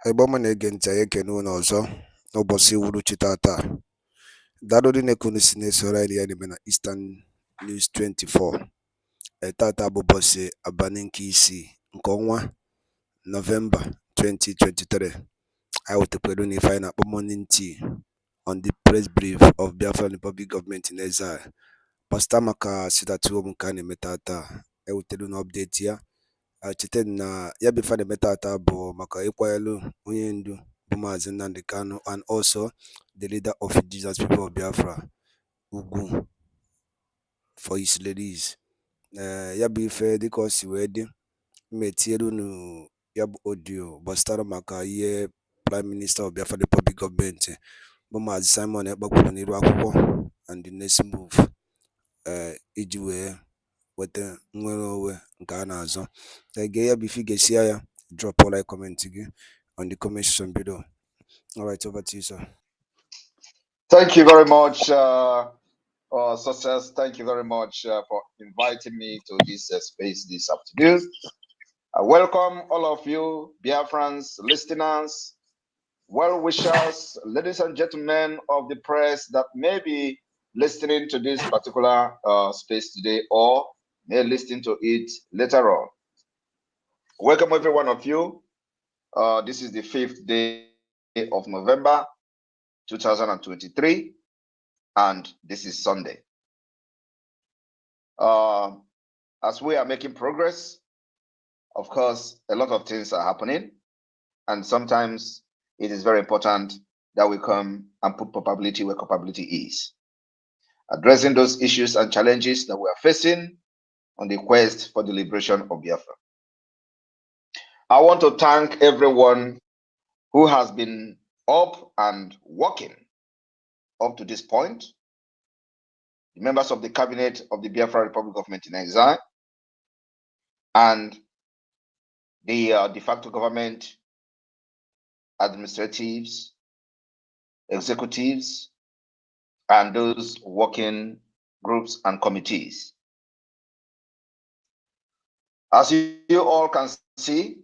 Eboma na-ege ntị anyị ekene unu ọzọ n'ụbọchị uhuruchi tata. Daalụ ndị na-ekunu si na-esoro anyị ya na-eme na Eastern News 24. Tata bụ ụbọchị abalị nke isii nke ọnwa Nọvemba 2023. I wetakwara unu ife anyị na-akpọ morning tea on the press brief of Biafra Republic Government in Exile. Pasta maka sitatuo nke a na-eme tata. Ewetara unu update ya. Cheta na ya bụ ife a na-eme tata bụ maka ịkwanyelu onye ndu bụ Maazị Nnamdi Kanu and also the leader of Jesus People of Biafra ugwu for his release. Ya bụ ife dịka o si wee dị, mmetiere unu ya bụ audio gbasara maka ihe Prime Minister of Biafra Republic Government bụ Maazị Simon Ekpa kwuru n'iru akwụkwọ and the next move iji wee weta nnwere onwe nke a na-azọ. Gee ya bụ ife ga-esi ya, drop a like comment gị on the comment section below. All right, over to you, sir. Thank you very much, Success. Thank you very much for inviting me to this space this afternoon. Welcome all of you, Biafrans, listeners, well-wishers, ladies and gentlemen of the press that may be listening to this particular space today or may listen to it later on. Welcome every one of you. This is the 5th day of November 2023, and this is Sunday. As we are making progress, of course, a lot of things are happening, and sometimes it is very important that we come and put capability where capability is, addressing those issues and challenges that we are facing on the quest for the liberation of Biafra. I want to thank everyone who has been up and working up to this point. The members of the cabinet of the Biafra Republic Government in Exile and the de facto government, administratives, executives, and those working groups and committees. As you all can see,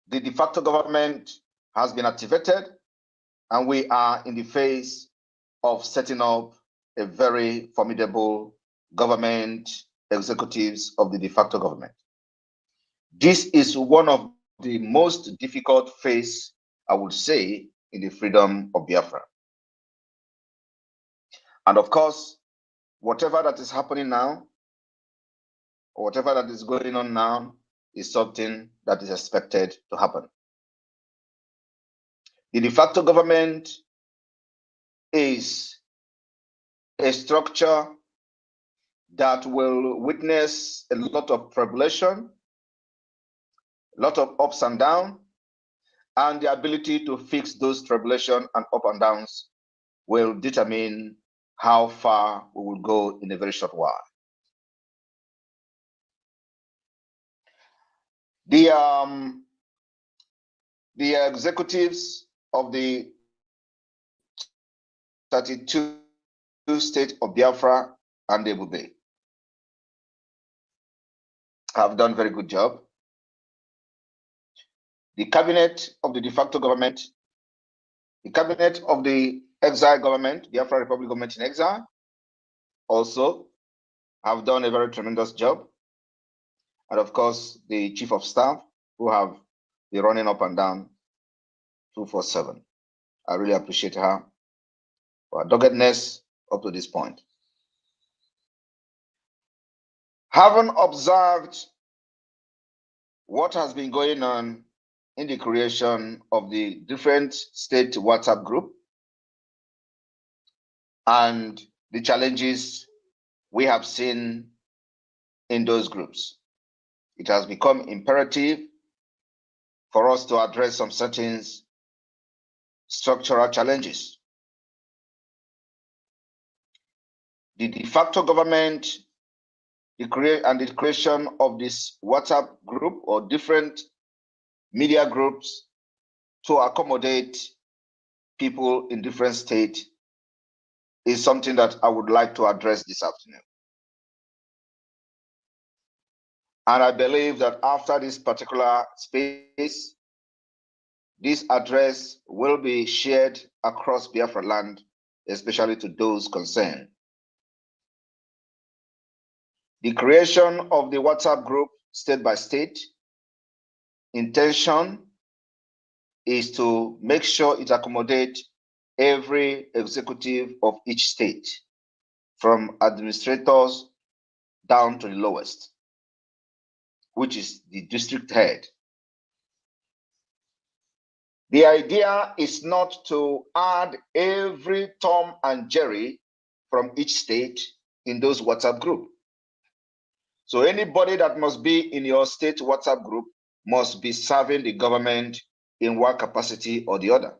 the de facto government has been activated, and we are in the phase of setting up a very formidable government, executives of the de facto government. This is one of the most difficult phase, I would say, in the freedom of Biafra. And of course, whatever that is happening now, or whatever that is going on now, is something that is expected to happen. The de facto government is a structure that will witness a lot of tribulation, a lot of ups and downs, and the ability to fix those tribulation and up and downs will determine how far we will go in a very short while. The executives of the 32 states of Biafra and Ebube have done a very good job. The cabinet of the de facto government, the cabinet of the exile government, Biafra Republic Government in Exile, also have done a very tremendous job. And of course, the chief of staff, who have been running up and down 247. I really appreciate her for her doggedness up to this point. Having observed what has been going on in the creation of the different state WhatsApp group and the challenges we have seen in those groups, it has become imperative for us to address some certain structural challenges. The de facto government, the creation of this WhatsApp group or different media groups to accommodate people in different states is something that I would like to address this afternoon. And I believe that after this particular space, This address will be shared across Biafra land, especially to those concerned. The creation of the WhatsApp group state by state intention is to make sure it accommodates every executive of each state, from administrators down to the lowest, which is the district head. The idea is not to add every Tom and Jerry from each state in those WhatsApp group. So anybody that must be in your state WhatsApp group must be serving the government in one capacity or the other.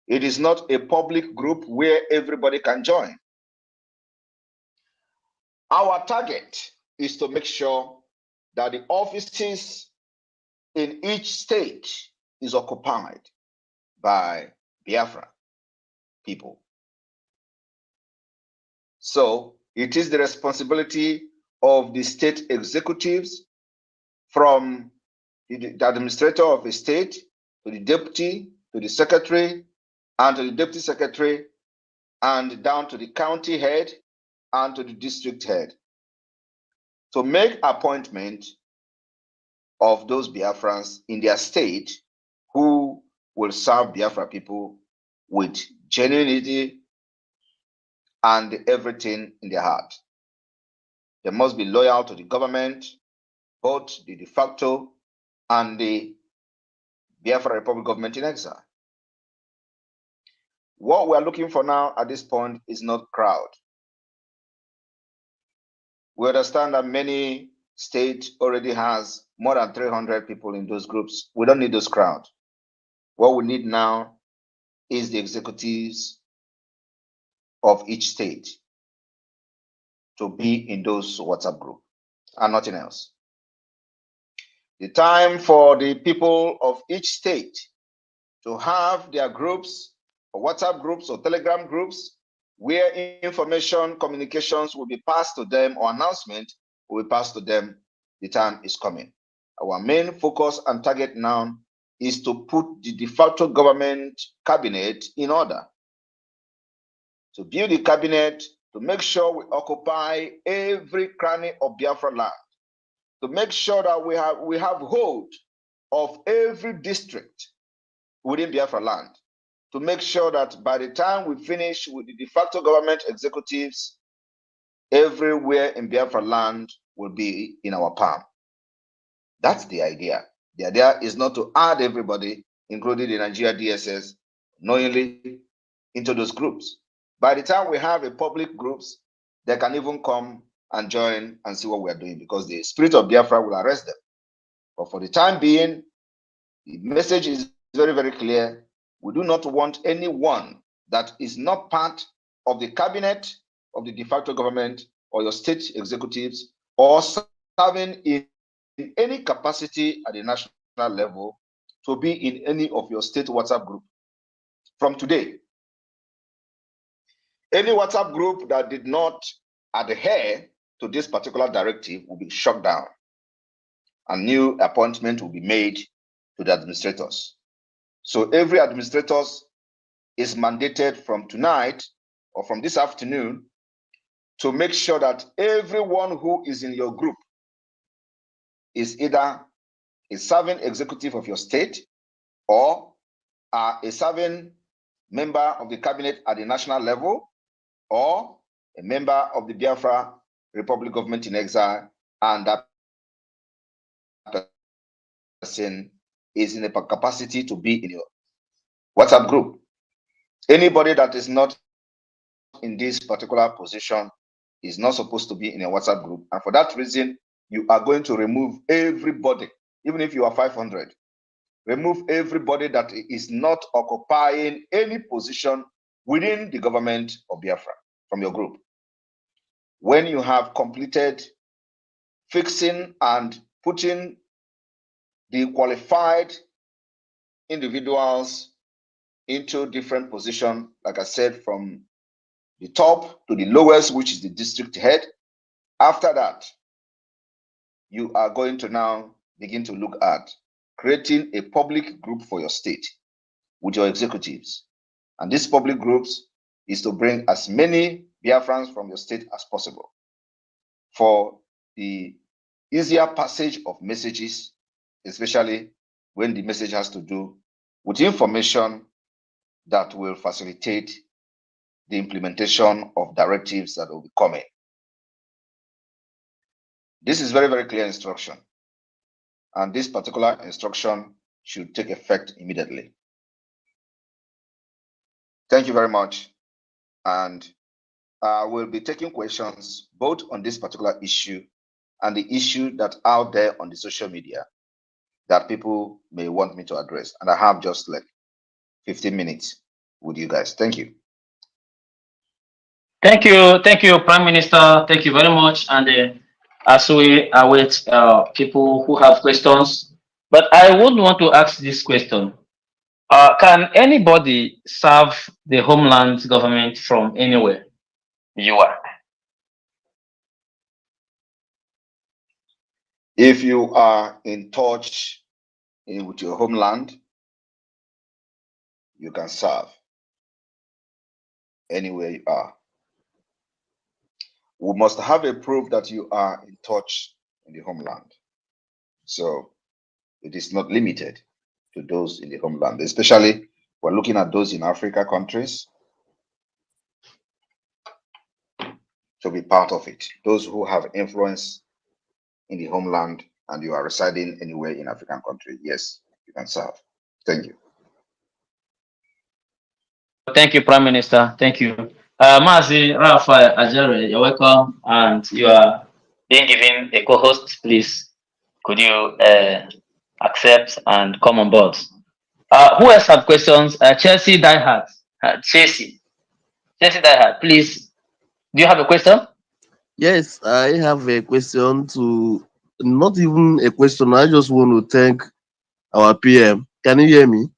It is not a public group where everybody can join. Our target is to make sure that the offices in each state is occupied by Biafra people. So it is the responsibility of the state executives, from the administrator of a state to the deputy, to the secretary, and to the deputy secretary, and down to the county head and to the district head, to make appointment of those Biafrans in their state who will serve Biafra people with genuinity and everything in their heart. They must be loyal to the government, both the de facto and the Biafra Republic government in exile. What we are looking for now at this point is not crowd. We understand that many states already has more than 300 people in those groups. We don't need those crowd. What we need now is the executives of each state to be in those WhatsApp group and nothing else. The time for the people of each state to have their groups, or WhatsApp groups or Telegram groups, where information, communications will be passed to them, or announcement will be passed to them, the time is coming. Our main focus and target now is to put the de facto government cabinet in order. To build the cabinet, to make sure we occupy every cranny of Biafra land, to make sure that we have hold of every district within Biafra land, to make sure that by the time we finish with the de facto government executives, everywhere in Biafra land will be in our palm. That's the idea. The idea is not to add everybody, including the Nigeria DSS, knowingly into those groups. By the time we have a public groups, they can even come and join and see what we are doing, because the spirit of Biafra will arrest them. But for the time being, the message is very, very clear. We do not want anyone that is not part of the cabinet of the de facto government or your state executives, or serving in any capacity at the national level, to be in any of your state WhatsApp group from today. Any WhatsApp group that did not adhere to this particular directive will be shut down, and new appointment will be made to the administrators. So every administrator is mandated from tonight or from this afternoon to make sure that everyone who is in your group is either a serving executive of your state, or a serving member of the cabinet at the national level, or a member of the Biafra Republic government in exile, and that person is in a capacity to be in your WhatsApp group. Anybody that is not in this particular position is not supposed to be in a WhatsApp group. And for that reason, you are going to remove everybody, even if you are 500. Remove everybody that is not occupying any position within the government of Biafra from your group. When you have completed fixing and putting the qualified individuals into different positions, like I said, from the top to the lowest, which is the district head, after that, you are going to now begin to look at creating a public group for your state with your executives. And these public groups is to bring as many Biafrans from your state as possible for the easier passage of messages, especially when the message has to do with information that will facilitate the implementation of directives that will be coming. This is very, very clear instruction. And this particular instruction should take effect immediately. Thank you very much. And I will be taking questions both on this particular issue and the issue that out there on the social media that people may want me to address. And I have just like 15 minutes with you guys. Thank you. Thank you, Prime Minister. Thank you very much. And as we await people who have questions, but I would want to ask this question. Can anybody serve the homeland government from anywhere you are? If you are in touch with your homeland, you can serve anywhere you are. We must have a proof that you are in touch in the homeland. So it is not limited to those in the homeland, especially we're looking at those in Africa countries to be part of it. Those who have influence in the homeland and you are residing anywhere in African country, yes, you can serve. Thank you. Thank you, Prime Minister. Thank you. Mazi Rafa Ajere, you're welcome, and you are being given a co-host. Please, could you accept and come on board? Who else have questions? Chelsea Diehard. Chelsea Diehard, please. Do you have a question? Yes, I have a question to, not even a question. I just want to thank our PM. Can you hear me?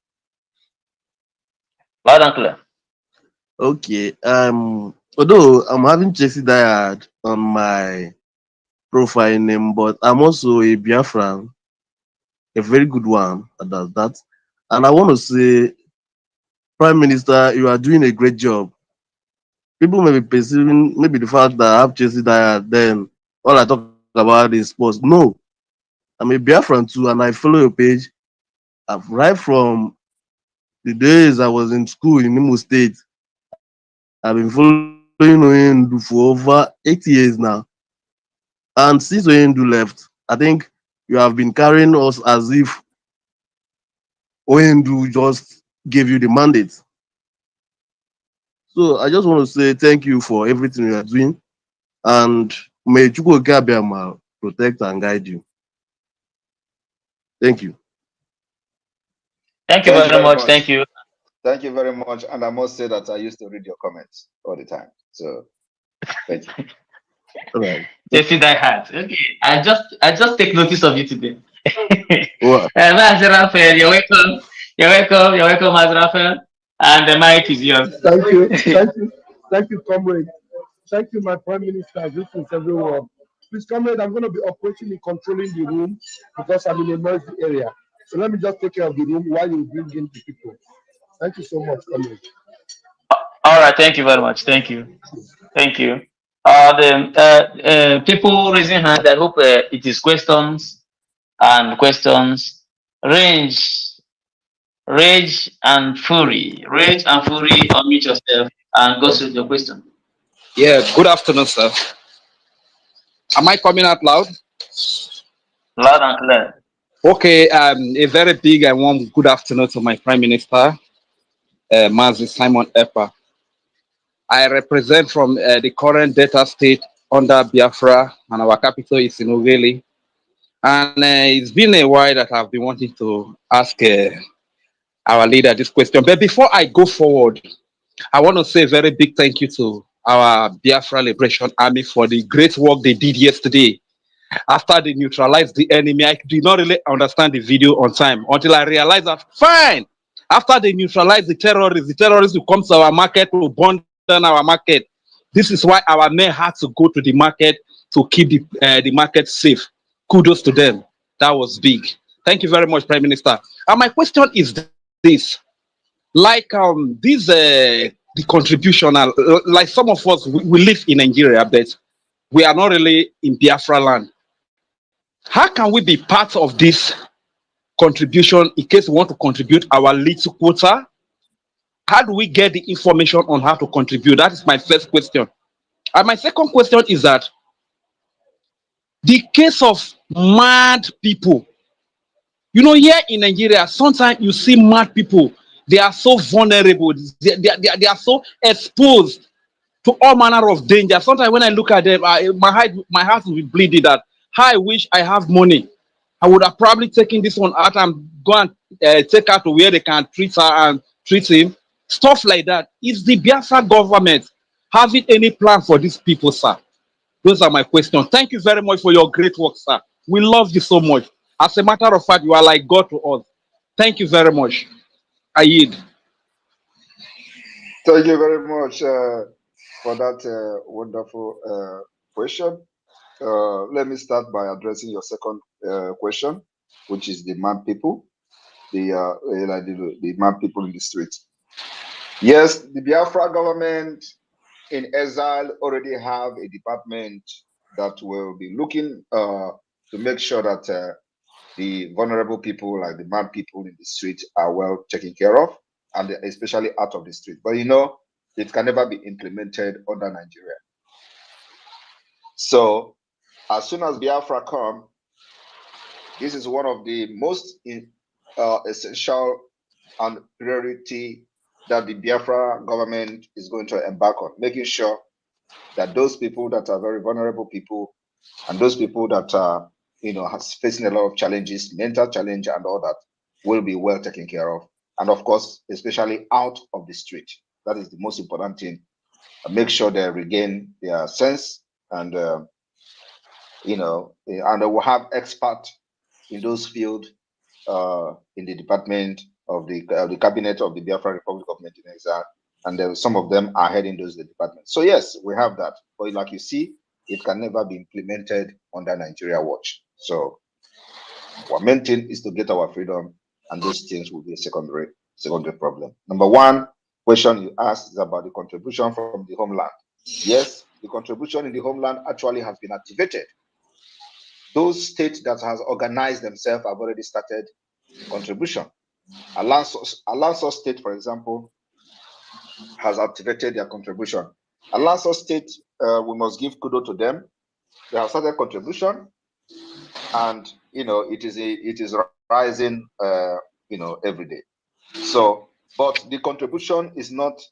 Loud and clear. Okay. Although I'm having Chelsea Diehard on my profile name, but I'm also a Biafran, a very good one that does that. And I want to say, Prime Minister, you are doing a great job. People may be perceiving maybe the fact that I have Chelsea Diehard, then all I talk about is sports. No, I'm a Biafran too, and I follow your page. I've right from the days I was in school in Imo State. I've been following Oyendu for over 8 years now. And since Oyendu left, I think you have been carrying us as if Oyendu just gave you the mandate. So I just want to say thank you for everything you are doing. And may Chukwu Okeabiama protect and guide you. Thank you. Thank you very much. Thank you. Thank you very much. And I must say that I used to read your comments all the time. So thank you. All right. Chelsea Diehard. Okay. I just take notice of you today. Wow. Mazi Raphael, you're welcome. You're welcome, Mazi Raphael. And the mic is yours. Thank you, comrade. Thank you, my Prime Minister. Greetings, everyone. Please, comrade, I'm going to be operating and controlling the room because I'm in a noisy area. So let me just take care of the room while you bring in the people. Thank you so much, comrade. All right. Thank you very much. Thank you. People raising hand. I hope it is questions and questions. Rage and fury. Unmute yourself and go through your question. Yeah, good afternoon, sir. Am I coming out loud? Loud and clear. Okay, a very big and warm good afternoon to my Prime Minister, Mazi Simon EKPA. I represent from the current Delta state under Biafra, and our capital is in Ughelli. And it's been a while that I've been wanting to ask our leader this question. But before I go forward, I want to say a very big thank you to our Biafra Liberation Army for the great work they did yesterday. After they neutralized the enemy, I did not really understand the video on time until I realized that, fine, after they neutralized the terrorists will come to our market, will burn down our market. This is why our men had to go to the market to keep the market safe. Kudos to them. That was big. Thank you very much, Prime Minister. And my question is this: the contribution, like some of us, we live in Nigeria, but we are not really in Biafra land. How can we be part of this contribution in case we want to contribute our little quota? How do we get the information on how to contribute? That is my first question. And my second question is that the case of mad people, here in Nigeria, sometimes you see mad people, they are so vulnerable, they are so exposed to all manner of danger. Sometimes when I look at them, my heart will be bleeding that how I wish I have money. I would have probably taken this one out and go and take her to where they can treat her and treat him. Stuff like that. Is the Biafra government having any plan for these people, sir? Those are my questions. Thank you very much for your great work, sir. We love you so much. As a matter of fact, you are like God to us. Thank you very much. I yield. Thank you very much for that wonderful question. Let me start by addressing your second question, which is the mad people, the mad people in the street. Yes, the Biafra government in exile already have a department that will be looking to make sure that the vulnerable people, like the mad people in the street, are well taken care of, and especially out of the street. But it can never be implemented under Nigeria. So as soon as Biafra come, this is one of the most essential and priority that the Biafra government is going to embark on, making sure that those people that are very vulnerable people and those people that are, facing a lot of challenges, mental challenge and all that, will be well taken care of. And of course, especially out of the street. That is the most important thing. Make sure they regain their sense and, and they will have experts in those fields in the department of the cabinet of the Biafra Republic of Nigeria, and some of them are heading those departments. So yes, we have that, but like you see, it can never be implemented under Nigeria watch. So our main thing is to get our freedom, and those things will be a secondary problem. Number one question you asked is about the contribution from the homeland. Yes, the contribution in the homeland actually has been activated. Those states that has organized themselves have already started contribution. Alonso State, for example, has activated their contribution. Alonso State, we must give kudos to them. They have started contribution, and it is rising, every day. So, but the contribution is not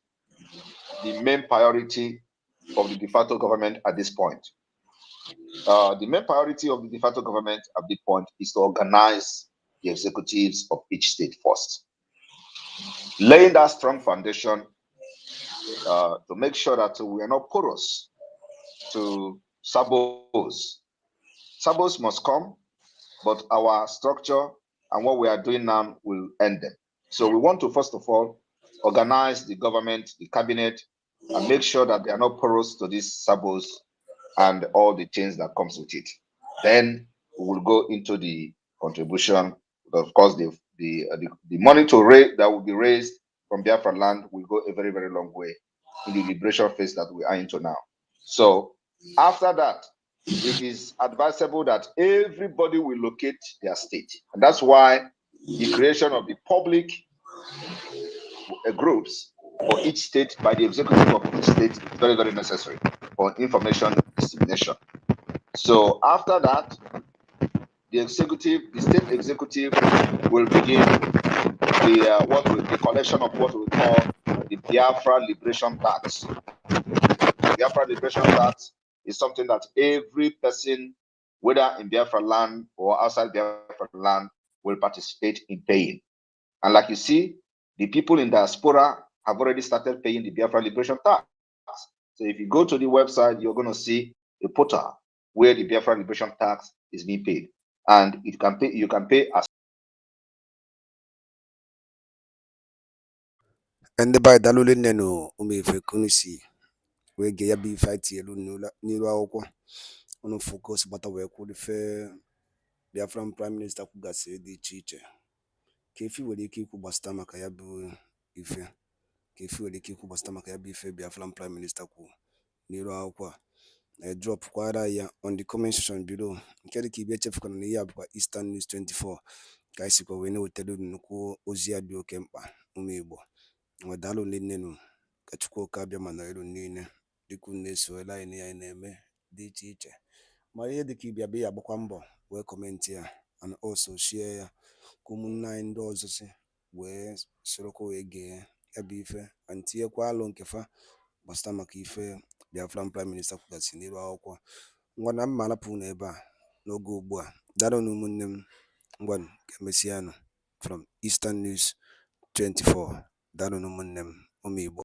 the main priority of the de facto government at this point. The main priority of the de facto government at this point is to organize the executives of each state first, laying that strong foundation to make sure that we are not porous to sabos. Sabos must come, but our structure and what we are doing now will end them. So we want to, first of all, organize the government, the cabinet, and make sure that they are not porous to these sabos and all the things that comes with it. Then we will go into the contribution. Of course, the money that will be raised from Biafra land will go a very, very long way in the liberation phase that we are into now. So after that, it is advisable that everybody will locate their state. And that's why the creation of the public groups for each state by the executive of each state is very, very necessary for information dissemination. So after that, the state executive will begin the collection of what we call the Biafra Liberation Tax. The Biafra Liberation Tax is something that every person, whether in Biafra land or outside Biafra land, will participate in paying. And like you see, the people in diaspora have already started paying the Biafra Liberation Tax. So if you go to the website, you're going to see a portal where the Biafra Liberation Tax is being paid, and you can pay as. And the by Dalule Neno, Umefe Kunisi, we gay be fight yellow Nila Oko, on focus, but I could fair Biafran Prime Minister kwugasịrị dị iche iche ka efi nwere ike ikwu gbasịta maka ya bụ ife Biafran Prime Minister kwuru n'iru akwụkwọ a drọpụkwara ya on the comment section below nke dị ka ibe echefukwana na ihe a bụkwa Eastern News 24 ka anyị sikwa wee na-wetara unu nnukwu ozi ya dị oke mkpa ụmụ Igbo nwedalụ nne ka Chukwu oke abịa ma nọnyere unu niile dịka unu na-esoela anyị na anyị na-eme dị iche iche mara ihe dịka ịbịa bịa ya gbakwa mbọ wee kọmentị ya and also share ya ka ụmụnne anyị ndị ọzọ si wee sorokwa wee gee ya bụ ife and tinyekwa alụ nke fa gbasịta maka ife Biafran Prime Minister kwugasị n'iru akwụkwọ ngwa na mma arapụ unu ebe a n'oge ugbu a daalụ na ụmụnne m ngwanụ ka emesịanụ from Eastern News 24 daalụ na ụmụnne m ụmụ Igbo